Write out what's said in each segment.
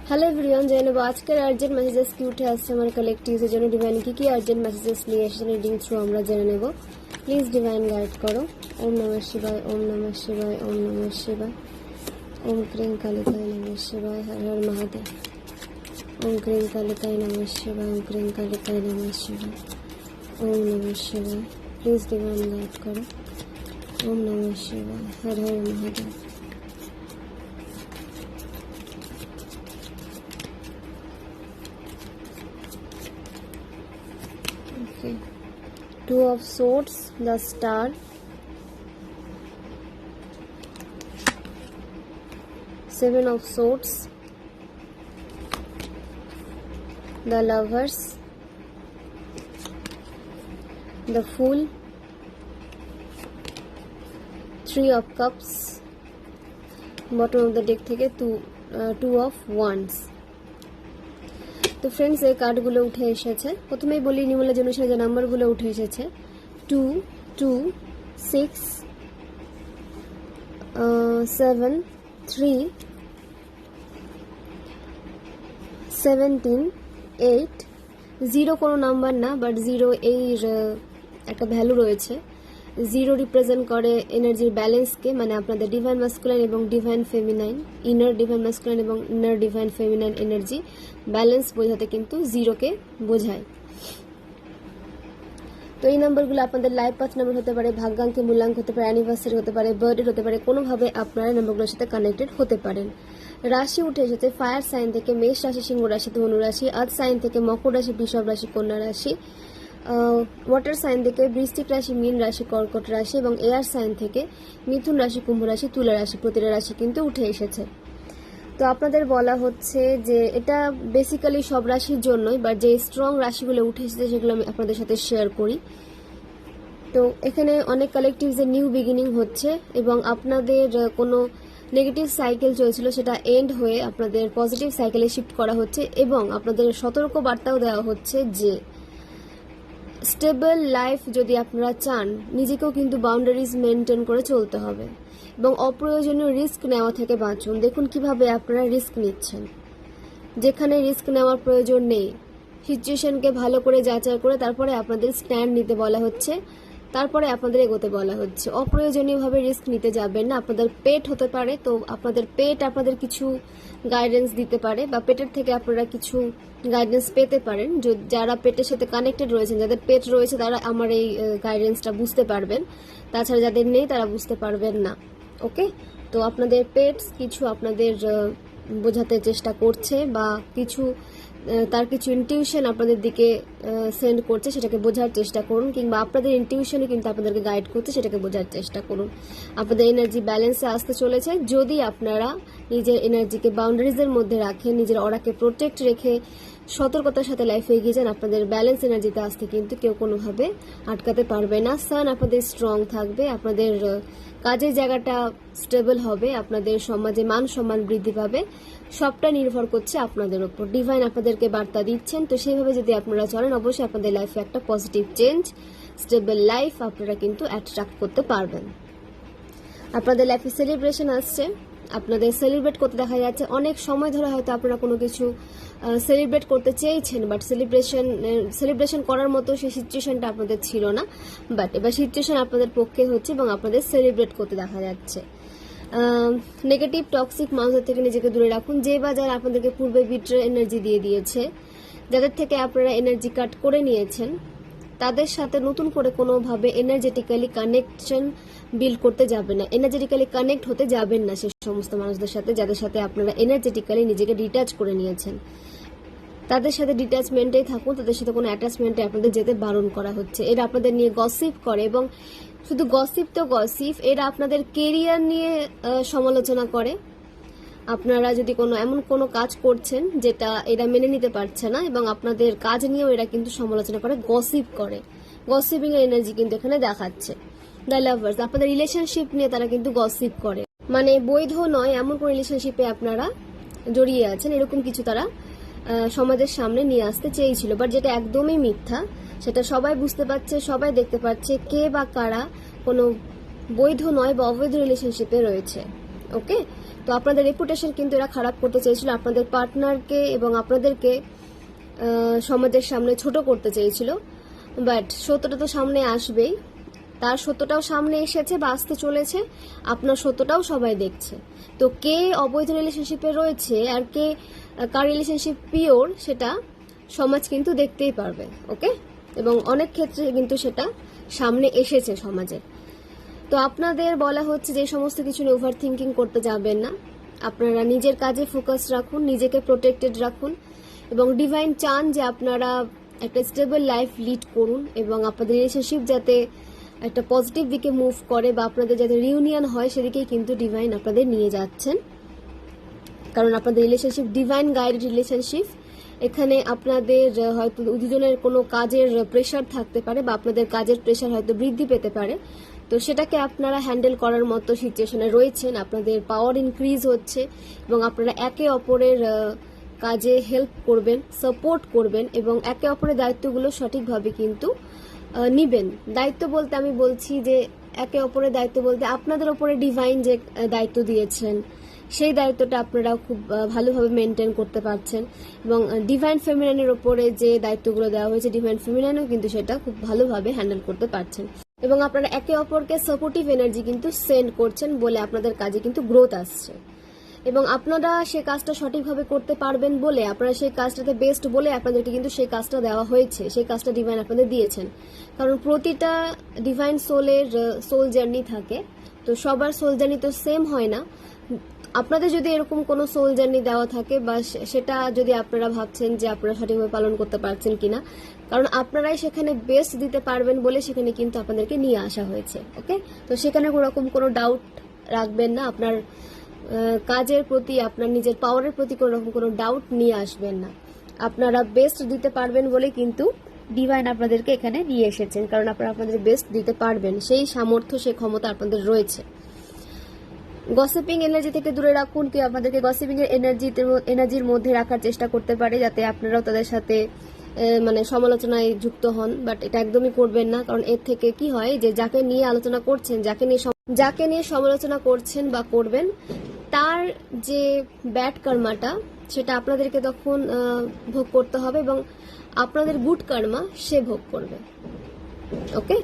Hello everyone, জেনে নেব আজকের আর্জেন্ট মেসেজেস কি উঠে আসছে আমার কালেক্টিভসের জন্য। ডিভাইন কি আর্জেন্ট মেসেজেস নিয়ে এসেছেন রিডিং থ্রু আমরা জেনে নেব। প্লিজ ডিভাইন গাইড করো। ওম নমঃ শিবায়, ওম নমঃ শিবায়, ওম নমঃ শিবায়, ওম ক্রিং কালিকায় নমঃ শিবায়, হর হর মহাদেব। ওম ক্রিং কালিকায় নমঃ শিবায়, ওম ক্রিং কালিকায় নমঃ শিবায়, ওম নমঃ শিবায়। প্লিজ ডিভাইন গাইড করো। ওম নমঃ শিবায়, Har Har Mahadev. Okay. Two of Swords, the Star, Seven of Swords, the Lovers, the Fool, Three of Cups, bottom of the deck থেকে two of Wands। তো ফ্রেন্ডস, এই কার্ডগুলো উঠে এসেছে। প্রথমেই বলি নিউমেরোলজি অনুসারে যে নাম্বারগুলো উঠে এসেছে 2, 2, 6, 7, 3, 17, 8। 0 কোনো নাম্বার না, বাট 0 এর একটা ভ্যালু রয়েছে। 0 রিপ্রেজেন্ট করে এনার্জির ব্যালেন্সকে, মানে আপনাদের ডিভাইন ম্যাসকুলাইন এবং divine feminine, inner divine masculine এবং inner divine feminine energy balance বোঝাতে কিন্তু 0কে বোঝায়। তো এই নাম্বারগুলো আপনাদের লাইফ পাথ নাম্বার হতে পারে, ভাগ্যাঙ্কে মূল্যাঙ্ক হতে পারে, অ্যানিভার্সারি হতে পারে, বার্থডে হতে পারে, কোনোভাবে আপনারা নাম্বারগুলোর সাথে কানেক্টেড হতে পারেন। রাশি উঠে এসেছে ফায়ার সাইন থেকে মেষ রাশি, সিংহ রাশি, ধনু রাশি, আর্থ সাইন থেকে মকর রাশি, বৃষভ রাশি, কন্যা রাশি, ওয়াটার সাইন থেকে বৃশ্চিক রাশি, মীন রাশি, কর্কট রাশি এবং এয়ার সাইন থেকে মিথুন রাশি, কুম্ভ রাশি, তুলা রাশি। প্রতিটা রাশি কিন্তু উঠে এসেছে। তো আপনাদের বলা হচ্ছে যে এটা বেসিক্যালি সব রাশির জন্যই, বাট যে স্ট্রং রাশিগুলো উঠে এসেছে সেগুলো আমি আপনাদের সাথে শেয়ার করি। তো এখানে অনেক কালেকটিভসের নিউ বিগিনিং হচ্ছে এবং আপনাদের কোনো নেগেটিভ সাইকেল চলছিল সেটা এন্ড হয়ে আপনাদের পজিটিভ সাইকেলে শিফট করা হচ্ছে এবং আপনাদের সতর্ক বার্তাও দেওয়া হচ্ছে যে স্টেবল লাইফ যদি আপনারা চান, নিজেকেও কিন্তু বাউন্ডারিজ মেনটেন করে চলতে হবে এবং অপ্রয়োজনীয় রিস্ক নেওয়া থেকে বাঁচুন। দেখুন কিভাবে আপনারা রিস্ক নিচ্ছেন। যেখানে রিস্ক নেওয়ার প্রয়োজন নেই, সিচুয়েশনকে ভালো করে যাচাই করে তারপরে আপনাদের স্ট্যান্ড নিতে বলা হচ্ছে, তারপরে আপনাদের এগোতে বলা হচ্ছে। অপ্রয়োজনীয়ভাবে রিস্ক নিতে যাবেন না। আপনাদের পেট হতে পারে, তো আপনাদের পেট আপনাদের কিছু গাইডেন্স দিতে পারে বা পেটের থেকে আপনারা কিছু গাইডেন্স পেতে পারেন। যারা পেটের সাথে কানেক্টেড রয়েছেন, যাদের পেট রয়েছে তারা আমার এই গাইডেন্সটা বুঝতে পারবেন, তাছাড়া যাদের নেই তারা বুঝতে পারবেন না। ওকে, তো আপনাদের পেটস কিছু আপনাদের বোঝাতে চেষ্টা করছে বা কিছু তার কিছু ইনটিউশন আপনাদের দিকে সেন্ড করছে, সেটাকে বোঝার চেষ্টা করুন, কিংবা আপনাদের ইনটিউশনই কিন্তু আপনাদেরকে গাইড করছে, সেটাকে বোঝার চেষ্টা করুন। আপনাদের এনার্জি ব্যালেন্সে আসতে চলেছে যদি আপনারা নিজের এনার্জিকে বাউন্ডারিজের মধ্যে রাখেন, নিজের অরাকে প্রোটেক্ট রেখে সতর্কতার সাথে লাইফে এগিয়ে যান। আপনাদের ব্যালেন্স এনার্জিতে আসতে কিন্তু কেউ কোনোভাবে আটকাতে পারবে না। সান আপনাদের স্ট্রং থাকবে, আপনাদের কাজের জায়গাটা স্টেবল হবে, আপনাদের সমাজে মান সম্মান বৃদ্ধি পাবে। সবটা নির্ভর করছে আপনাদের উপর। ডিভাইন আপনাদেরকে বার্তা দিচ্ছেন, তো সেইভাবে যদি আপনারা চলেন অবশ্যই আপনাদের লাইফে একটা পজিটিভ চেঞ্জ, স্টেবল লাইফ আপনারা কিন্তু অ্যাট্রাক্ট করতে পারবেন। আপনাদের লাইফে সেলিব্রেশন আসছে, আপনাদের সেলিব্রেট করতে দেখা যাচ্ছে। অনেক সময় ধরে হয়তো আপনারা কোনো কিছু সেলিব্রেট করতে চেয়েছেন, বাট সেলিব্রেশন করার মতো সেই সিচুয়েশনটা আপনাদের ছিল না, বাট এবার সিচুয়েশন আপনাদের পক্ষে হচ্ছে এবং আপনাদের সেলিব্রেট করতে দেখা যাচ্ছে। নেগেটিভ টক্সিক মানুষদের থেকে নিজেকে দূরে রাখুন। যে বা যারা আপনাদেরকে পূর্বে বিট্রে এনার্জি দিয়ে দিয়েছে, যাদের থেকে আপনারা এনার্জি কাট করে নিয়েছেন, তাদের সাথে নতুন করে কোনোভাবে এনার্জেটিক্যালি কানেকশন বিল্ড করতে যাবেন না, এনার্জেটিক্যালি কানেক্ট হতে যাবেন না সে সমস্ত মানুষদের সাথে যাদের সাথে আপনারা এনার্জেটিক্যালি নিজেকে ডিটাচ করে নিয়েছেন। তাদের সাথে ডিটাচমেন্টেই থাকুন, তাদের সাথে কোনো অ্যাটাচমেন্টে আপনাদের যেতে বারণ করা হচ্ছে। এরা আপনাদের নিয়ে গসিপ করে এবং শুধু গসিপ তো গসিপ, এরা আপনাদের কেরিয়ার নিয়ে সমালোচনা করে। আপনারা যদি এমন কোনো কাজ করছেন যেটা এরা মেনে নিতে পারছে না এবং আপনাদের কাজ নিয়েও এরা কিন্তু সমালোচনা করে, গসিপ করে। গসিপিং এর এনার্জি কিন্তু এখানে দেখাচ্ছে। দ্য লাভার্স আপনাদের রিলেশনশিপ নিয়ে তারা কিন্তু গসিপ করে, মানে বৈধ নয় এমন কোন রিলেশনশিপে আপনারা জড়িয়ে আছেন এরকম কিছু তারা সমাজের সামনে নিয়ে আসতে চেয়েছিল, বাট যেটা একদমই মিথ্যা। সেটা সবাই বুঝতে পারছে, সবাই দেখতে পাচ্ছে কে বা কারা কোনো বৈধ নয় বা অবৈধ রিলেশনশিপে রয়েছে। ওকে, তো আপনাদের রেপুটেশন কিন্তু এরা খারাপ করতে চেয়েছিল, আপনাদের পার্টনারকে এবং আপনাদেরকে সমাজের সামনে ছোট করতে চেয়েছিল। বাট সত্যটা তো সামনে আসবেই, তার সত্যটাও সামনে এসেছে বা আসতে চলেছে, আপনার সত্যটাও সবাই দেখছে। তো কে অবৈধ রিলেশনশিপে রয়েছে আর কে কার রিলেশনশিপ পিওর সেটা সমাজ কিন্তু দেখতেই পারবে। ওকে, এবং অনেক ক্ষেত্রে কিন্তু সেটা সামনে এসেছে সমাজে। তো আপনাদের বলা হচ্ছে যে সমস্ত কিছু নিয়ে ওভার থিঙ্কিং করতে যাবেন না, আপনারা নিজের কাজে ফোকাস রাখুন, নিজেকে প্রোটেক্টেড রাখুন এবং ডিভাইন চান যে আপনারা একটা স্টেবল লাইফ লিড করুন এবং আপনাদের রিলেশনশিপ যাতে একটা পজিটিভ দিকে মুভ করে বা আপনাদের যাতে রিউনিয়ন হয় সেদিকেই কিন্তু ডিভাইন আপনাদের নিয়ে যাচ্ছেন। কারণ আপনাদের রিলেশনশিপ ডিভাইন গাইডেড রিলেশনশিপ। এখানে আপনাদের হয়তো দুজনের কোনো কাজের প্রেশার থাকতে পারে বা আপনাদের কাজের প্রেশার হয়তো বৃদ্ধি পেতে পারে, তো সেটাকে আপনারা হ্যান্ডেল করার মতো সিচুয়েশনে রয়েছেন, আপনাদের পাওয়ার ইনক্রিজ হচ্ছে এবং আপনারা একে অপরের কাজে হেল্প করবেন, সাপোর্ট করবেন এবং একে অপরের দায়িত্বগুলো সঠিকভাবে কিন্তু নিবেন। দায়িত্ব বলতে আমি বলছি যে একে অপরের দায়িত্ব বলতে আপনাদের ওপরে ডিভাইন যে দায়িত্ব দিয়েছেন সেই দায়িত্বটা আপনারা খুব ভালোভাবে মেনটেন করতে পারছেন এবং ডিভাইন ফেমিনাইনের ওপরে যে দায়িত্বগুলো দেওয়া হয়েছে ডিভাইন ফেমিনাইনও কিন্তু সেটা খুব ভালোভাবে হ্যান্ডেল করতে পারছেন এবং আপনারা একে অপরকে সাপোর্টিভ এনার্জি কিন্তু সেন্ড করছেন বলে আপনাদের কাজে কিন্তু গ্রোথ আসছে এবং আপনারা সেই কাজটা সঠিকভাবে করতে পারবেন বলে আপনারা সেই কাজটাতে বেস্ট বলে আপনাদেরকে কিন্তু সেই কাজটা দেওয়া হয়েছে, সেই কাজটা ডিভাইন আপনাদের দিয়েছেন। কারণ প্রতিটা ডিভাইন সোলের সোল জার্নি থাকে, তো সবার সোল জার্নি তো সেম হয় না। আপনাদের যদি এরকম কোনো সোল জার্নি দেওয়া থাকে বা সেটা যদি আপনারা ভাবছেন যে আপনারা সঠিকভাবে পালন করতে পারছেন কিনা, কারণ আপনারাই সেখানে বেস্ট দিতে পারবেন বলে সেখানে কিন্তু আপনাদেরকে নিয়ে আসা হয়েছে। ওকে, তো সেখানে কোনোরকম কোনো ডাউট রাখবেন না, আপনার কাজের প্রতি আপনার নিজের পাওয়ারের প্রতি কোনো রকম কোনো ডাউট নিয়ে আসবেন না। আপনারা বেস্ট দিতে পারবেন বলে কিন্তু ডিভাইন আপনাদেরকে এখানে নিয়ে এসেছেন, কারণ আপনারা আপনাদের বেস্ট দিতে পারবেন, সেই সামর্থ্য সেই ক্ষমতা আপনাদের রয়েছে। গসিপিং এনার্জি থেকে দূরে রাখুন, কেউ আপনাদেরকে গসিপিং এর এনার্জির মধ্যে রাখার চেষ্টা করতে পারে যাতে আপনারাও তাদের সাথে মানে সমালোচনায় যুক্ত হন, বাট এটা একদমই করবেন না। কারণ এর থেকে কি হয় যে যাকে নিয়ে আলোচনা করছেন, যাকে নিয়ে সমালোচনা করছেন বা করবেন, তার যে ব্যাড কর্মাটা সেটা আপনাদেরকে তখন ভোগ করতে হবে এবং আপনাদের গুড কর্মা সে ভোগ করবে। ওকে,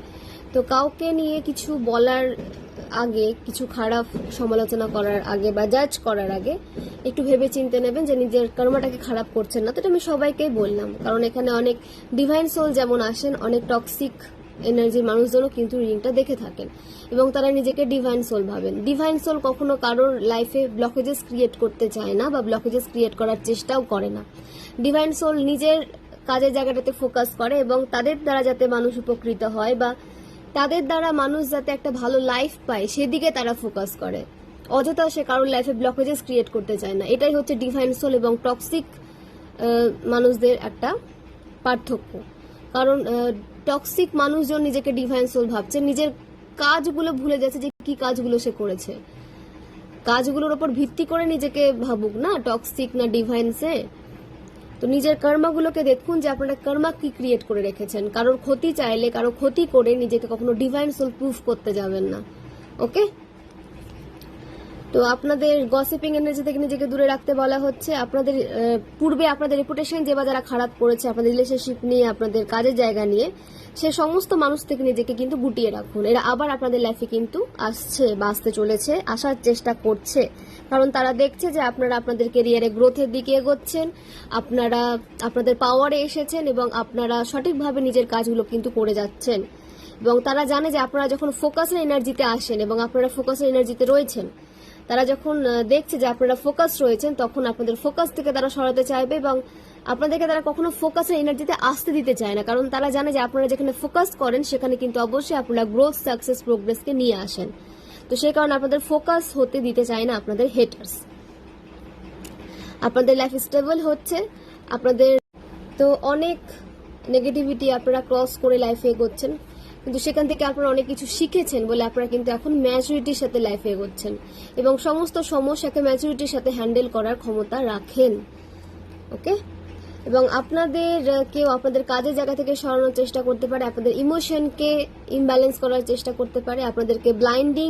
তো কাউকে নিয়ে কিছু বলার আগে, কিছু খারাপ সমালোচনা করার আগে বা জাজ করার আগে একটু ভেবে চিন্তে নেবেন যে নিজের কর্মটাকে খারাপ করছেন না। তো এটা আমি সবাইকেই বললাম, কারণ এখানে অনেক ডিভাইন সোল যেমন আসেন, অনেক টক্সিক এনার্জির মানুষজনও কিন্তু রিডিংটা দেখে থাকেন এবং তারা নিজেকে ডিভাইন সোল ভাবেন। ডিভাইন সোল কখনো কারোর লাইফে ব্লকেজেস ক্রিয়েট করতে চায় না বা ব্লকেজেস ক্রিয়েট করার চেষ্টাও করে না। ডিভাইন সোল নিজের কাজের জায়গাটাতে ফোকাস করে এবং তাদের দ্বারা যাতে মানুষ উপকৃত হয় বা তাদের দ্বারা মানুষ যাতে একটা ভালো লাইফ পায় সেদিকে তারা ফোকাস করে, অযথা সে কারোর লাইফে ব্লকেজেস ক্রিয়েট করতে চায় না। এটাই হচ্ছে ডিভাইন সোল এবং টক্সিক মানুষদের একটা পার্থক্য। কারণ টক্সিক মানুষজন নিজেকে ডিভাইন সোল ভাবছে, নিজের কাজগুলো ভুলে যাচ্ছে যে কি কাজগুলো সে করেছে, কাজগুলোর উপর ভিত্তি করে নিজেকে ভাবুক না টক্সিক না ডিভাইন সে। তো নিজের কর্মগুলোকে দেখুন যে আপনারা কর্মা কি ক্রিয়েট করে রেখেছেন। কারোর ক্ষতি চাইলে, কারো ক্ষতি করে নিজেকে কখনো ডিভাইন সোল প্রুফ করতে যাবেন না। ওকে, তো আপনাদের গসিপিং এনার্জি থেকে নিজেকে দূরে রাখতে বলা হচ্ছে। আপনাদের পূর্বে আপনাদের রেপুটেশন যে বা যারা খারাপ করেছে আপনাদের রিলেশনশিপ নিয়ে, আপনাদের কাজের জায়গা নিয়ে, সে সমস্ত মানুষ থেকে নিজেকে কিন্তু গুটিয়ে রাখুন। এরা আবার আপনাদের লাইফে কিন্তু আসছে বা আসতে চলেছে, আসার চেষ্টা করছে, কারণ তারা দেখছে যে আপনারা আপনাদের কেরিয়ারে গ্রোথের দিকে এগোচ্ছেন, আপনারা আপনাদের পাওয়ারে এসেছেন এবং আপনারা সঠিকভাবে নিজের কাজগুলো কিন্তু করে যাচ্ছেন এবং তারা জানে যে আপনারা যখন ফোকাসের এনার্জিতে আসেন এবং আপনারা ফোকাসের এনার্জিতে রয়েছেন, তারা যখন দেখছে যে আপনারা ফোকাস রয়েছেন তখন আপনাদের ফোকাস থেকে তারা সরাতে চাইবে এবং আপনাদেরকে তারা কখনো ফোকাসের এনার্জিতে আসতে দিতে চায় না, কারণ তারা জানে যে আপনারা যেখানে ফোকাস করেন সেখানে কিন্তু অবশ্যই আপনারা গ্রোথ, সাকসেস, প্রোগ্রেসকে নিয়ে আসেন। তো সেই কারণে আপনাদের ফোকাস হতে দিতে চায় না আপনাদের হেটার্স। আপনাদের লাইফ স্টেবল হচ্ছে, আপনাদের তো অনেক নেগেটিভিটি আপনারা ক্রস করে লাইফে এগোচ্ছেন, কিন্তু সেখান থেকে আপনারা অনেক কিছু শিখেছেন বলে আপনারা কিন্তু এখন ম্যাচুরিটির সাথে লাইফে এগোচ্ছেন এবং সমস্ত সমস্যাকে ম্যাচুরিটির সাথে হ্যান্ডেল করার ক্ষমতা রাখেন। ওকে, এবং আপনাদের কেউ আপনাদের কাজের জায়গা থেকে সরানোর চেষ্টা করতে পারে, আপনাদের ইমোশনকে ইমব্যালেন্স করার চেষ্টা করতে পারে, আপনাদেরকে blinding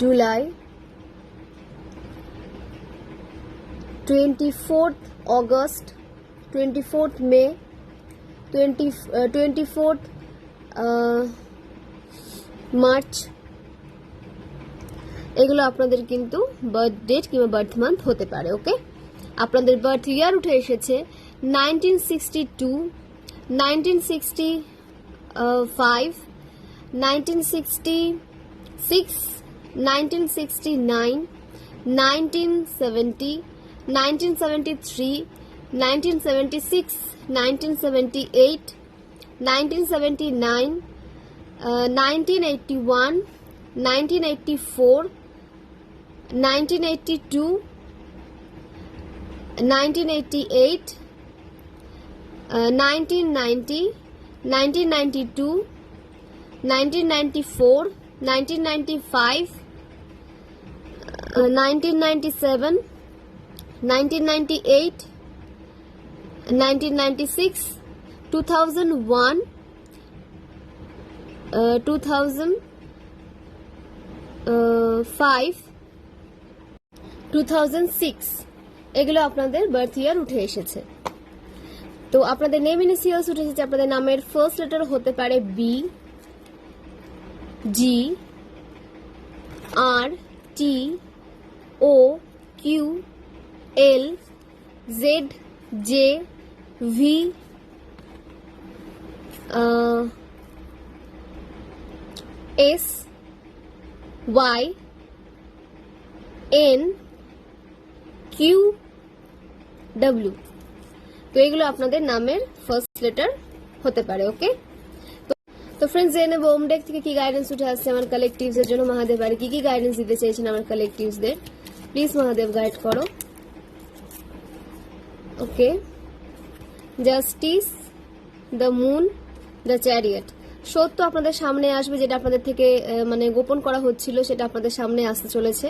July, 24th August, 24th মে, 24th মার্চ, এগুলো আপনাদের কিন্তু বার্থ ডেট কিংবা বার্থ মান্থ হতে পারে। ওকে, আপনাদের বার্থ ইয়ার উঠে এসেছে 1962, 1965, 1966, 1969, 1970, 1973, 1976, 1978, 1979, 1981, 1984, 1982, 1988, 1990, 1992, 1994, 1995, 1997, 1998, 1996, 2001, 2005, 2006, এগুলো আপনাদের বার্থ ইয়ার উঠে এসেছে। তো আপনাদের নেম ইনিশিয়ালস উঠে এসেছে। আপনাদের নামের ফার্স্ট লেটার হতে পারে B, G, R, T, O, Q, L, Z, J, V, S, Y, N, Q, W. তো এগুলো আপনাদের নামের ফার্স্ট লেটার হতে পারে। ওকে, তো ফ্রেন্ডস জেনে নেবো ওমডেক থেকে কি গাইডেন্স উঠে আসছে আমার কালেকটিভস এর জন্য। মহাদেব আর কি কি গাইডেন্স দিতে চেয়েছেন আমার কালেকটিভসদের, প্লিজ মহাদেব গাইড করো। Okay, justice, the moon, the chariot. সত্য আপনাদের সামনে আসবে, যেটা আপনাদের থেকে মানে গোপন করা হচ্ছিল সেটা আপনাদের সামনে আসতে চলেছে।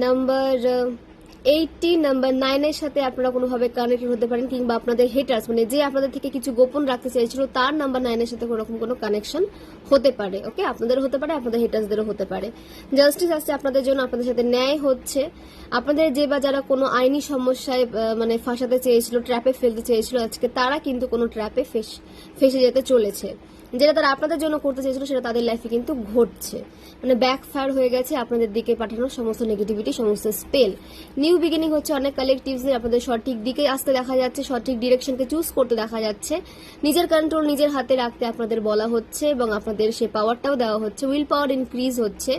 নাম্বার 80, নাম্বার 9 এর সাথে আপনারা কোনোভাবে কানেক্টেড হতে পারেন, কিংবা আপনাদের হেটার্স মানে যে আপনাদের থেকে কিছু গোপন রাখতে চাইছিল তার নাম্বার 9 এর সাথে কোনোরকম কোনো কানেকশন হতে পারে। ওকে, আপনাদেরও হতে পারে, আপনাদের হেটার্সদেরও হতে পারে। জাস্টিস আসছে আপনাদের জন্য, আপনাদের সাথে ন্যায় হচ্ছে। আপনাদের যে বা যারা কোনো আইনি সমস্যায় মানে ফাঁসাতে চেয়েছিল, ট্র্যাপে ফেলতে চেয়েছিল, আজকে তারা কিন্তু কোনো ট্র্যাপে ফেসে যেতে চলেছে। যেটা তারা আপনাদের জন্য করতে চেয়েছিল সেটা তাদের লাইফে কিন্তু ঘটছে, মানে ব্যাকফায়ার হয়ে গেছে আপনাদের দিকে পাঠানো সমস্ত নেগেটিভিটি, সমস্ত স্পেল। নিউ বিগিনিং হচ্ছে অনেক কালেকটিভসের, আপনাদের সঠিক দিকে আসতে দেখা যাচ্ছে, সঠিক ডিরেকশনকে চুজ করতে দেখা যাচ্ছে। নিজের কন্ট্রোল নিজের হাতে রাখতে আপনাদের বলা হচ্ছে এবং আপনাদের সে পাওয়ারটাও দেওয়া হচ্ছে। উইল পাওয়ার ইনক্রিজ হচ্ছে।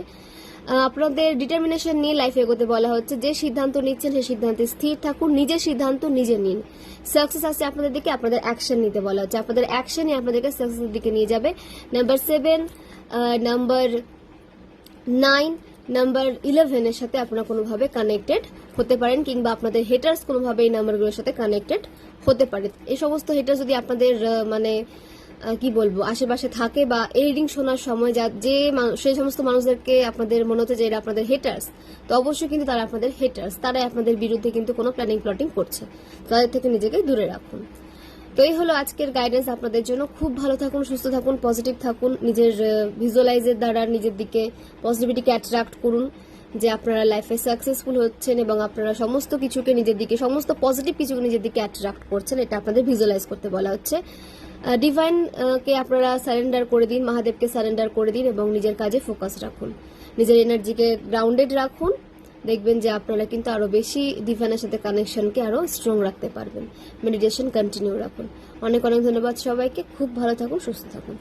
আপনাদের ডিটারমিনেশন নিয়ে লাইফে এগোতে বলা হচ্ছে। যে সিদ্ধান্ত নিচ্ছেন সেই সিদ্ধান্তে স্থির থাকুন, নিজের সিদ্ধান্ত নিজে নিন। সাকসেস আসছে আপনাদের দিকে, আপনাদের অ্যাকশন নিতে বলা হচ্ছে। আপনাদের অ্যাকশনই আপনাদেরকে সাকসেসের দিকে নিয়ে যাবে। নাম্বার 7, নাম্বার 9, নাম্বার 11 এর সাথে আপনারা কোনোভাবে কানেক্টেড হতে পারেন, কিংবা আপনাদের হেটার্স কোনোভাবে এই নাম্বারগুলোর সাথে কানেক্টেড হতে পারে। এই সমস্ত হেটার্স যদি আপনাদের মানে কি বলবো আশেপাশে থাকে বা এই রিডিং শোনার সময় সেই সমস্ত মানুষদেরকে আপনাদের মনে হচ্ছে যে এরা আপনাদের হেটার্স, তো অবশ্যই কিন্তু তারা আপনাদের হেটার্স, তারাই আপনাদের বিরুদ্ধে কিন্তু কোনো প্ল্যাটিং করছে। তাদের থেকে নিজেকে দূরে রাখুন। তো এই হলো আজকের গাইডেন্স আপনাদের জন্য। খুব ভালো থাকুন, সুস্থ থাকুন, পজিটিভ থাকুন, নিজের ভিজুয়ালাইজের দ্বারা নিজের দিকে পজিটিভিটিকে অ্যাট্রাক্ট করুন, যে আপনারা লাইফে সাকসেসফুল হচ্ছেন এবং আপনারা সমস্ত কিছুকে নিজের দিকে, সমস্ত পজিটিভ কিছুকে নিজের দিকে অ্যাট্রাক্ট করছেন, এটা আপনাদের ভিজুয়ালাইজ করতে বলা হচ্ছে। ডিভাইন কে আপনারা সারেন্ডার করে দিন, মহাদেবকে সারেন্ডার করে দিন এবং নিজের কাজে ফোকাস রাখুন, নিজের এনার্জিকে গ্রাউন্ডেড রাখুন। দেখবেন যে আপনারা কিন্তু আরো বেশি ডিভাইনের সাথে কানেকশনকে আরো স্ট্রং রাখতে পারবেন। মেডিটেশন কন্টিনিউ রাখুন। অনেক অনেক ধন্যবাদ সবাইকে। খুব ভালো থাকুন, সুস্থ থাকুন।